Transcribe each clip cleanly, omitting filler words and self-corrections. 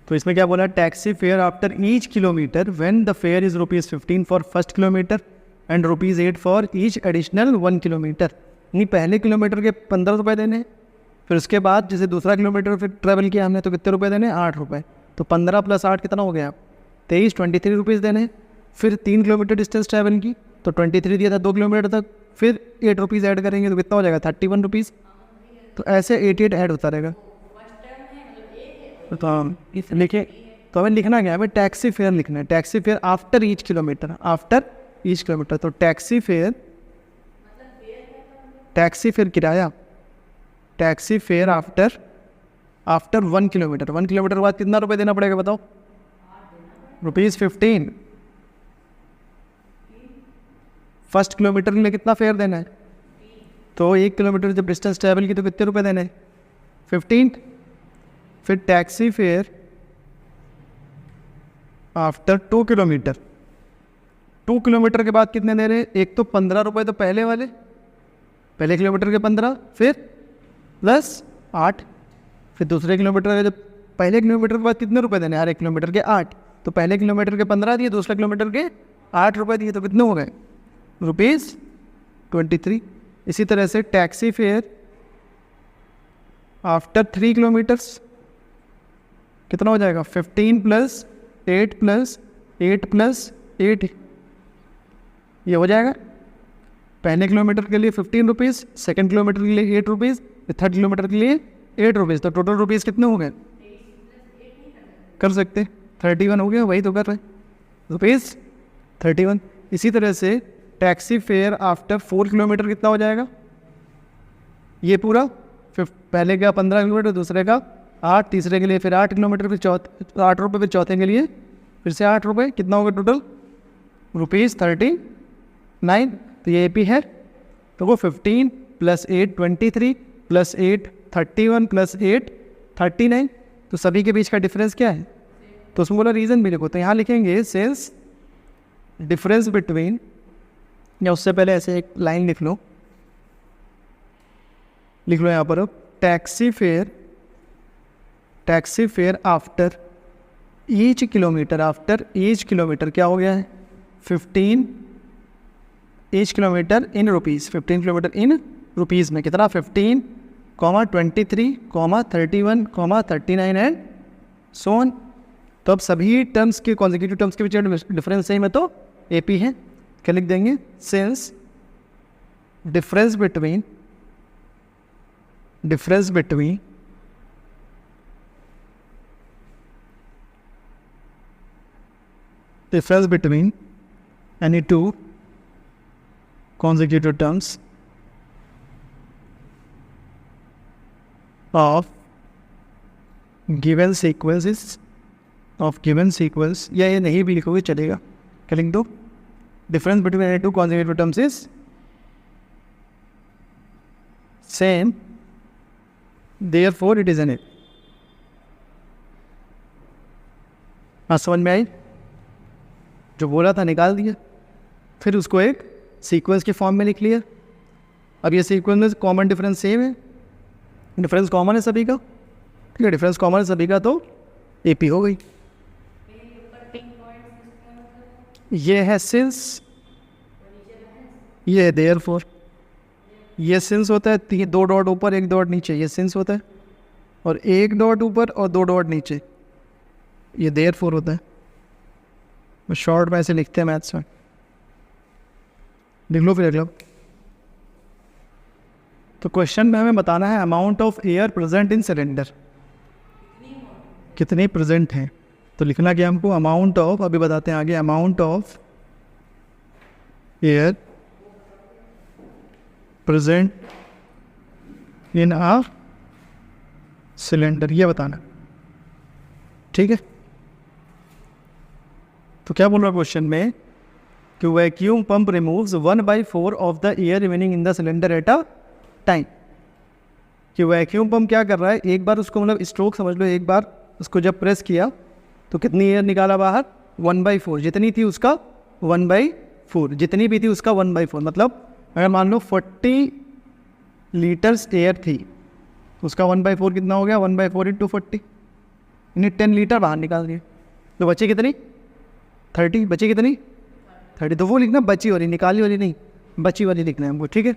तो इसमें क्या बोला, taxi fare after each kilometre when the fair is ₹15 for first kilometre and ₹8 for each additional 1 kilometre. नहीं, पहले किलोमीटर के 15 रुपये देने हैं, फिर उसके बाद जैसे दूसरा किलोमीटर फिर ट्रैवल किया हमने तो कितने रुपए देने, 8 रुपये। तो 15 + 8 कितना हो गया, 23, 23 रुपीज़ देने हैं। फिर 3 किलोमीटर डिस्टेंस ट्रैवल की तो 23 दिया था 2 किलोमीटर तक, फिर 8 रुपीज़ ऐड करेंगे तो कितना हो जाएगा, 31 रुपीज़। तो ऐसे 88 ऐड होता रहेगा। तो हम लिखे, तो हमें लिखना क्या है, हमें टैक्सी फेयर लिखना है। Taxi fare after each kilometre, after each kilometre. तो टैक्सी फेयर किराया, taxi fare after 1 kilometre. 1 kilometre के बाद कितना रुपये देना पड़ेगा बताओ, ₹15। फर्स्ट किलोमीटर के लिए कितना फेयर देना है, तो 1 किलोमीटर जब डिस्टेंस ट्रैवल की तो कितने रुपए देने हैं, 15। फिर taxi fare after 2 kilometre. 2 kilometre के बाद कितने दे रहे हैं, एक तो 15 रुपये तो पहले किलोमीटर के 15, फिर +8, फिर दूसरे किलोमीटर के, जब पहले किलोमीटर के बाद कितने रुपए देने, हर 1 किलोमीटर के 8। तो पहले किलोमीटर के 15 दिए, दूसरे किलोमीटर के 8 रुपये दिए, तो कितने हो गए, ₹23। इसी तरह से टैक्सी फेयर आफ्टर 3 किलोमीटर्स कितना हो जाएगा, 15 + 8 + 8 + 8, ये हो जाएगा। पहले किलोमीटर के लिए 15 रुपीज़, सेकेंड किलोमीटर के लिए 8 रुपीज़, थर्ड किलोमीटर के लिए 8 रुपीज़। तो टोटल रुपीज़ कितने हो गए, कर सकते 31 हो गया, वही तो कर रहे ₹31। इसी तरह से टैक्सी फेयर आफ्टर 4 किलोमीटर कितना हो जाएगा, ये पूरा पहले का 15 किलोमीटर, दूसरे का 8, तीसरे के लिए फिर 8 किलोमीटर, फिर 8 रुपये, फिर चौथे के लिए फिर से 8 रुपये, कितना होगा टोटल, ₹39। तो ये AP है, तो वो 15 + 8 23 + 8 31 + 8 39। तो सभी के बीच का डिफरेंस क्या है, तो उसमें बोला रीज़न भी लिखो। तो यहाँ लिखेंगे सिंस डिफरेंस बिटवीन, या उससे पहले ऐसे एक लाइन लिख लो यहाँ पर, अब taxi fare after each kilometre क्या हो गया है, 15 each kilometre in rupees, 15 kilometre in rupees में कितना, 15, 23, 31, 39 एंड सो ऑन। तो अब सभी टर्म्स के कॉन्जिक्यूटिव टर्म्स के बीच डिफरेंस सेम है, तो AP है। क्या लिख देंगे, since difference between any two consecutive terms of given sequence, या ये नहीं भी लिखोगे चलेगा, क्या लिख दो, difference between any two consecutive terms is same, therefore it is an it। हाँ, समझ में आई, जो बोला था निकाल दिया, फिर उसको एक सीक्वेंस के फॉर्म में लिख लिया। अब ये सीक्वेंस में कॉमन डिफरेंस सेम है, डिफरेंस कॉमन है सभी का, ठीक है, डिफरेंस कॉमन है सभी का, तो AP हो गई। ये है सिंस, ये है देयरफॉर। ये सिंस होता है 2 डॉट ऊपर 1 डॉट नीचे, ये सिंस होता है, और 1 डॉट ऊपर और 2 डॉट नीचे, ये देयरफॉर होता है। शॉर्ट में ऐसे लिखते हैं मैथ्स में, लिख लो फिर अगला। तो क्वेश्चन में हमें बताना है amount of air present in cylinder, कितने प्रेजेंट हैं। तो लिखना क्या हमको, अमाउंट ऑफ, अभी बताते हैं आगे, amount of air present in a cylinder, ये बताना, ठीक है। तो क्या बोल रहा है क्वेश्चन में कि vacuum pump removes 1/4 of the air remaining in the cylinder at a time. कि वैक्यूम पंप क्या कर रहा है, एक बार उसको, मतलब स्ट्रोक समझ लो, एक बार उसको जब प्रेस किया तो कितनी एयर निकाला बाहर, 1/4, जितनी थी उसका 1/4, जितनी भी थी उसका 1/4। मतलब अगर मान लो 40 लीटर्स एयर थी, उसका 1/4 कितना हो गया, 1/4 × 40, यानी 10 लीटर बाहर निकाल दिए, तो बचे कितनी 30, बचे कितनी 30, तो वो लिखना बची वाली, निकाली वाली नहीं, बची वाली लिखना है हमको, ठीक है।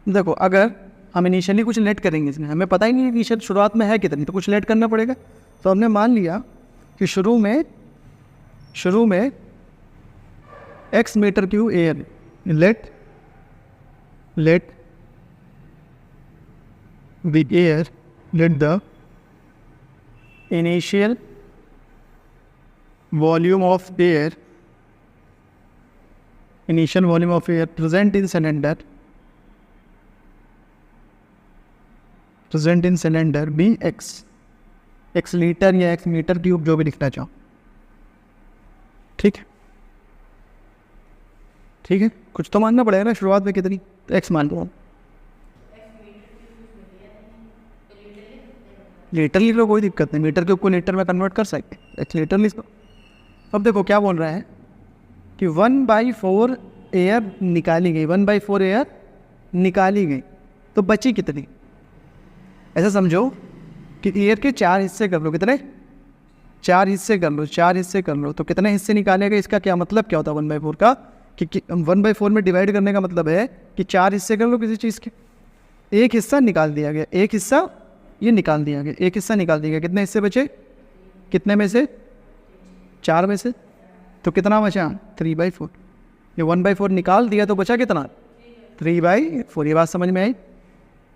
देखो अगर हम इनिशियली कुछ लेट करेंगे इसमें, हमें पता ही नहीं इनिशियल शुरुआत में है कितनी, तो कुछ लेट करना पड़ेगा। तो हमने मान लिया कि शुरू में x meter cube air, let the air, let the initial volume of air present in cylinder be x litre या x मीटर क्यूब, जो भी लिखना चाहो, ठीक है। कुछ तो मानना पड़ेगा ना शुरुआत में कितनी, तो x मान लो। लीटर लिख लो, कोई दिक्कत नहीं, मीटर क्यूब को लीटर में कन्वर्ट कर सकते, x लीटर लिख लो। अब देखो क्या बोल रहा है कि 1/4 एयर निकाली गई, 1/4 एयर निकाली गई, तो बची कितनी। ऐसा समझो कि एयर के 4 हिस्से कर लो, कितने 4 हिस्से कर लो, तो कितने हिस्से निकालेगा। इसका क्या मतलब क्या होता है 1/4 का, कि 1/4 में डिवाइड करने का मतलब है कि 4 हिस्से कर लो किसी चीज़ के, एक हिस्सा निकाल दिया गया, एक हिस्सा ये निकाल दिया गया, एक हिस्सा निकाल दिया गया, कितने हिस्से बचे, कितने में से 4 में से, तो कितना बचा 3/4। ये 1/4 निकाल दिया तो बचा कितना 3/4। ये बात समझ में आई।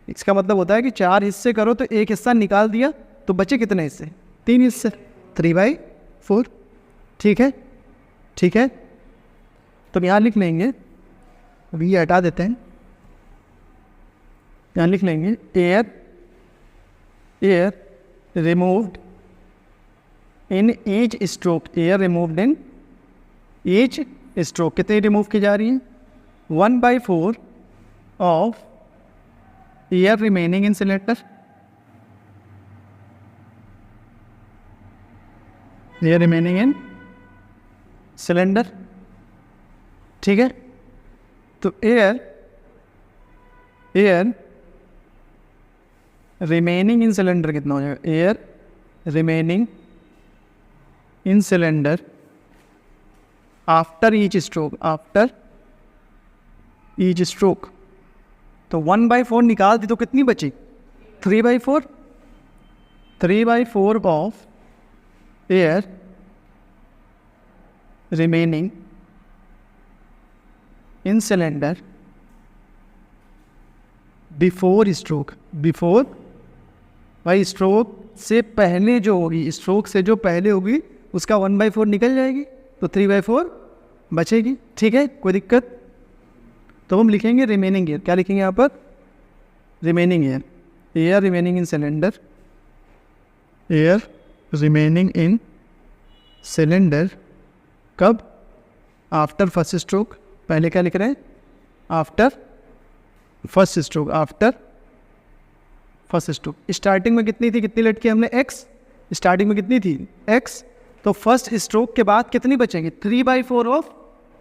इसका मतलब होता है कि 4 हिस्से करो तो एक हिस्सा निकाल दिया, तो बचे कितने हिस्से, 3 हिस्से, 3/4, ठीक है। तो यहाँ लिख लेंगे, अभी ये हटा देते हैं, यहाँ लिख लेंगे air removed in each stroke, air removed in each stroke, कितनी रिमूव की जा रही है 1/4 of air remaining in cylinder, air remaining in cylinder, ठीक है। तो एयर रिमेनिंग इन सिलेंडर कितना हो जाएगा, air remaining in cylinder after each stroke, तो 1/4 निकाल दी तो कितनी बची 3/4 of air remaining in cylinder before stroke, भाई स्ट्रोक से पहले जो होगी, स्ट्रोक से जो पहले होगी उसका 1/4 निकल जाएगी, तो 3/4 बचेगी, ठीक है, कोई दिक्कत। तो हम लिखेंगे रिमेनिंग एयर, क्या लिखेंगे यहाँ पर remaining air remaining in cylinder, air remaining in cylinder कब, आफ्टर फर्स्ट स्ट्रोक, पहले क्या लिख रहे हैं आफ्टर फर्स्ट स्ट्रोक। स्टार्टिंग में कितनी थी, कितनी लेट की हमने x, स्टार्टिंग में कितनी थी x, तो फर्स्ट स्ट्रोक के बाद कितनी बचेंगे 3/4 ऑफ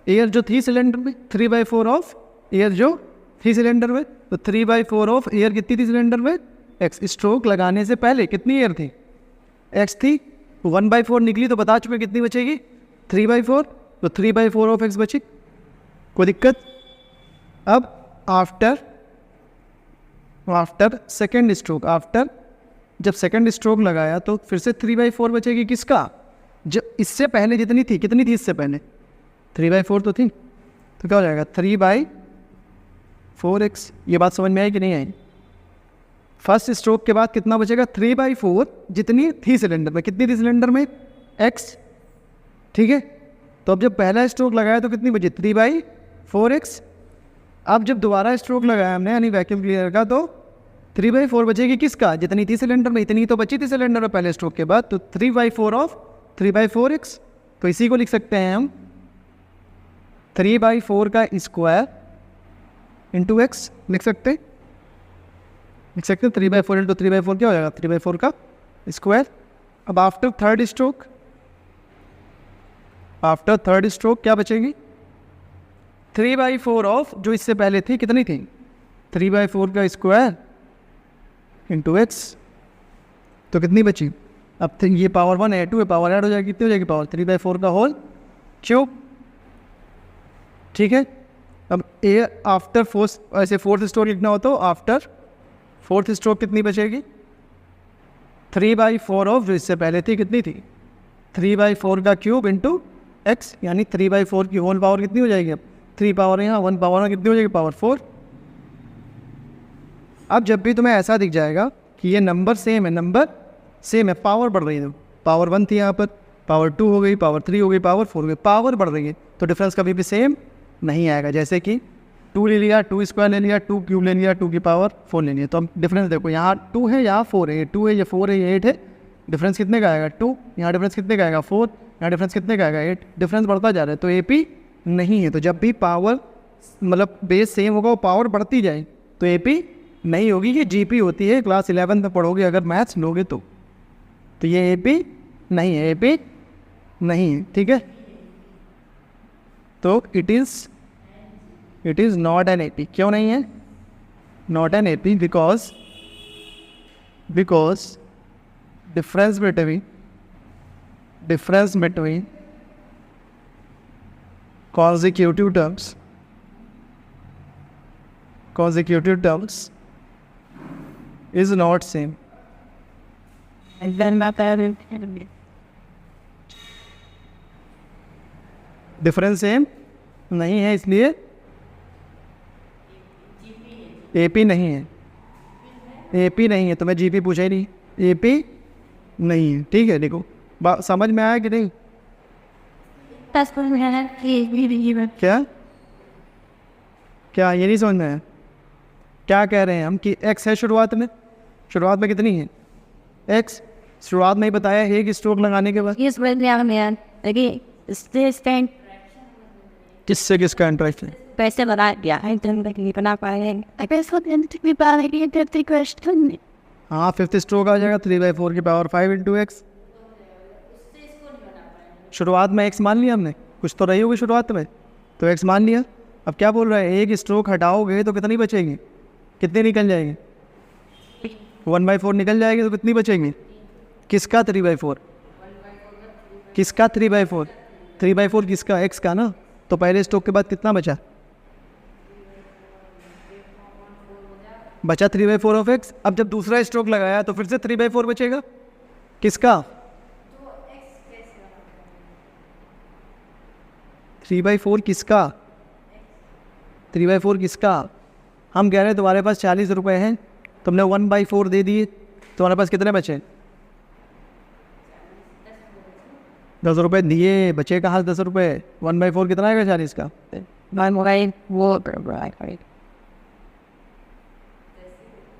एयर जो थी सिलेंडर में, 3/4 ऑफ एयर जो थी सिलेंडर में, तो 3/4 ऑफ एयर कितनी थी सिलेंडर में x, स्ट्रोक लगाने से पहले कितनी एयर थी x थी, 1/4 निकली तो बता चुके कितनी बचेगी 3/4, तो 3/4 ऑफ x बची, कोई दिक्कत। अब आफ्टर सेकेंड स्ट्रोक, आफ्टर जब सेकेंड स्ट्रोक लगाया तो फिर से 3/4 बचेगी, किसका जो इससे पहले जितनी थी, कितनी थी इससे पहले 3/4 तो थी, तो क्या हो जाएगा 3/4x। ये बात समझ में आई कि नहीं आई। फर्स्ट स्ट्रोक के बाद कितना बचेगा 3/4 जितनी थी सिलेंडर में, कितनी थी सिलेंडर में x, ठीक है। तो अब जब पहला स्ट्रोक लगाया तो कितनी बची 3/4x। अब जब दोबारा स्ट्रोक लगाया हमने यानी वैक्यूम क्लीनर का, तो 3/4 बचेगी, किसका जितनी थी सिलेंडर में, इतनी तो बची थी सिलेंडर में पहले स्ट्रोक के बाद, तो 3/4 ऑफ 3/4x। तो इसी को लिख सकते हैं हम 3/4 का स्क्वायर इंटू x, लिख सकते 3/4 इंटू 3/4 क्या हो जाएगा 3/4 का स्क्वायर। अब आफ्टर थर्ड स्ट्रोक क्या बचेगी 3/4 ऑफ जो इससे पहले थी, कितनी थी 3/4 का स्क्वायर इंटू एक्स, तो कितनी बची? अब ये पावर 1 है, 2 है, पावर ऐड हो जाएगी, कितनी हो जाएगी? पावर 3/4 का होल क्यूब। ठीक है, अब ए आफ्टर फोर्थ, ऐसे फोर्थ स्ट्रोक लिखना हो तो आफ्टर फोर्थ स्ट्रोक कितनी बचेगी? 3/4 ऑफ, जो इससे पहले थी कितनी थी? 3/4 का क्यूब इंटू एक्स, यानी 3/4 की होल पावर कितनी हो जाएगी? अब 3 पावर यहाँ 1 पावर कितनी हो जाएगी? पावर 4। अब जब भी तुम्हें ऐसा दिख जाएगा कि ये नंबर सेम है, नंबर सेम है, पावर बढ़ रही है, पावर 1 थी यहाँ पर, पावर 2 हो गई, पावर 3 हो गई, पावर 4 हो गई, पावर बढ़ रही है, तो डिफरेंस कभी भी सेम नहीं आएगा। जैसे कि 2 ले लिया, 2 स्क्वायर ले लिया, 2 क्यूब ले लिया, 2 की पावर 4 ले लिया, तो अब डिफरेंस देखो, यहाँ 2 है, यहाँ 4 है, ये 2 है, ये 4 है, ये 8 है, डिफरेंस कितने का आएगा? 2। यहाँ डिफरेंस कितने का आएगा? 4। यहाँ डिफरेंस कितने का आएगा? 8। डिफरेंस बढ़ता जा रहा है, तो AP नहीं है। तो जब भी पावर मतलब बेस सेम होगा, वो पावर बढ़ती जाए, तो AP नहीं होगी, ये GP होती है। क्लास 11 में पढ़ोगे अगर मैथ्स लोगे तो ये AP नहीं है, AP नहीं है। ठीक है, तो it is not an AP। क्यों नहीं है not an AP? Because difference between consecutive terms is not same. And then my parents difference same नहीं है, इसलिए AP नहीं है। AP नहीं है तो मैं GP पूछा ही नहीं, AP नहीं है। ठीक है, देखो समझ में आया कि नहीं? क्या ये नहीं समझ में आया? क्या कह रहे हैं हम कि x है शुरुआत में कितनी है? x शुरुआत में ही बताया है कि स्ट्रोक लगाने के बाद किससे किसका इंटरेस्ट है? पैसे बना दिया बना पाएंगे। हाँ, 5th स्ट्रोक आ जाएगा 3/4 की पावर 5 इंटू एक्स। शुरुआत में x मान लिया हमने, कुछ तो रही होगी शुरुआत में, तो x मान लिया। अब क्या बोल रहा है? एक स्ट्रोक हटाओगे तो कितनी बचेगी? कितनी निकल जाएगी? 1/4 निकल जाएगी, तो कितनी बचेगी? किसका 3/4? किसका 3/4? 3/4 किसका? x का ना। तो पहले स्ट्रोक के बाद कितना बचा? 3/4 ऑफ x। अब जब दूसरा स्ट्रोक लगाया तो फिर से 3/4 बचेगा। किसका? 3/4 किसका? 3/4 किसका? हम कह रहे हैं तुम्हारे पास 40 रुपये हैं, तुमने 1/4 दे दिए, तुम्हारे पास कितने बचे? 10 रुपये दिए, बचे कहाँ 10 रुपये? 1/4 कितना आएगा 40 का? वो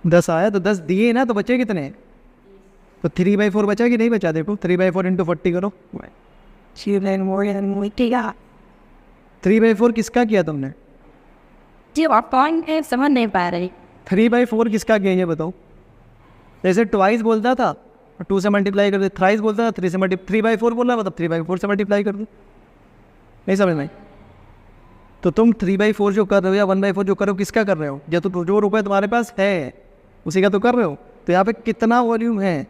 10 आया, तो 10 दिए ना, तो बचे कितने? तो 3/4 बचा कि नहीं बचा? देखो 3/4 इंटू 40 करो। 3/4 किसका किया तुमने? समझ नहीं पा रही। 3/4 किसका किया ये बताओ? जैसे ट्वाइस बोलता था 2 से मल्टीप्लाई कर दे, थ्राइस बोलता था 3 से मल्टीप्लाई, 3/4 बोल रहा मतलब 3/4 से मल्टीप्लाई कर दो। नहीं समझ में? तो तुम 3/4 जो कर रहे हो या 1/4 जो कर रहे हो, किसका कर रहे हो? जो रुपये तुम्हारे पास है उसी का तो कर रहे हो। तो यहाँ पे कितना वॉल्यूम है?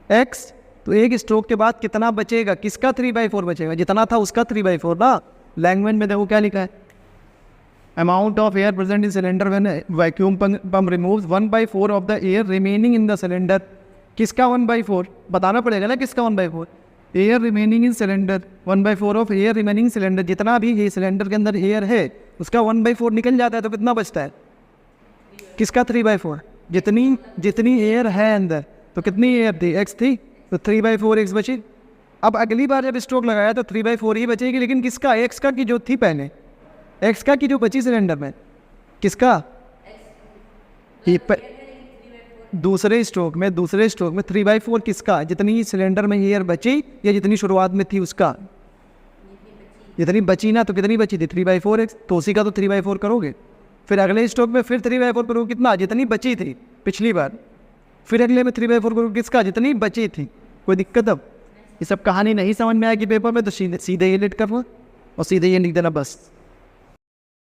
x। तो एक स्ट्रोक के बाद कितना बचेगा? किसका 3/4 बचेगा? जितना था उसका 3/4 ना। लैंग्वेज में देखो क्या लिखा है, amount of air present in cylinder when vacuum pump removes 1/4 of the air remaining in the cylinder. किसका 1/4 बताना पड़ेगा ना, किसका 1/4? Air remaining in cylinder, 1/4 of air remaining cylinder. जितना भी ये सिलेंडर के अंदर एयर है उसका 1/4 निकल जाता है, तो कितना बचता है? किसका 3/4? जितनी एयर है अंदर, तो कितनी एयर थी? x थी, तो 3/4 x बची। अब अगली बार जब स्ट्रोक लगाया तो 3/4 ही बचेगी, लेकिन किसका? x का की जो थी पहले, x का की जो बची सिलेंडर में, किसका? दूसरे स्ट्रोक में 3/4 किसका? जितनी सिलेंडर में एयर बची या जितनी शुरुआत में थी उसका? जितनी बची ना, तो कितनी बची थी? 3/4 x। तो उसी का तो 3/4 करोगे, फिर अगले स्ट्रोक में फिर 3/4 करोगे, कितना? जितनी बची थी पिछली बार। फिर अगले में 3/4 करोगे, किसका? जितनी बची थी। कोई दिक्कत? अब ये सब कहानी नहीं समझ में आएगी पेपर में तो सीधे ये लिट करना और सीधे ये लिख देना बस।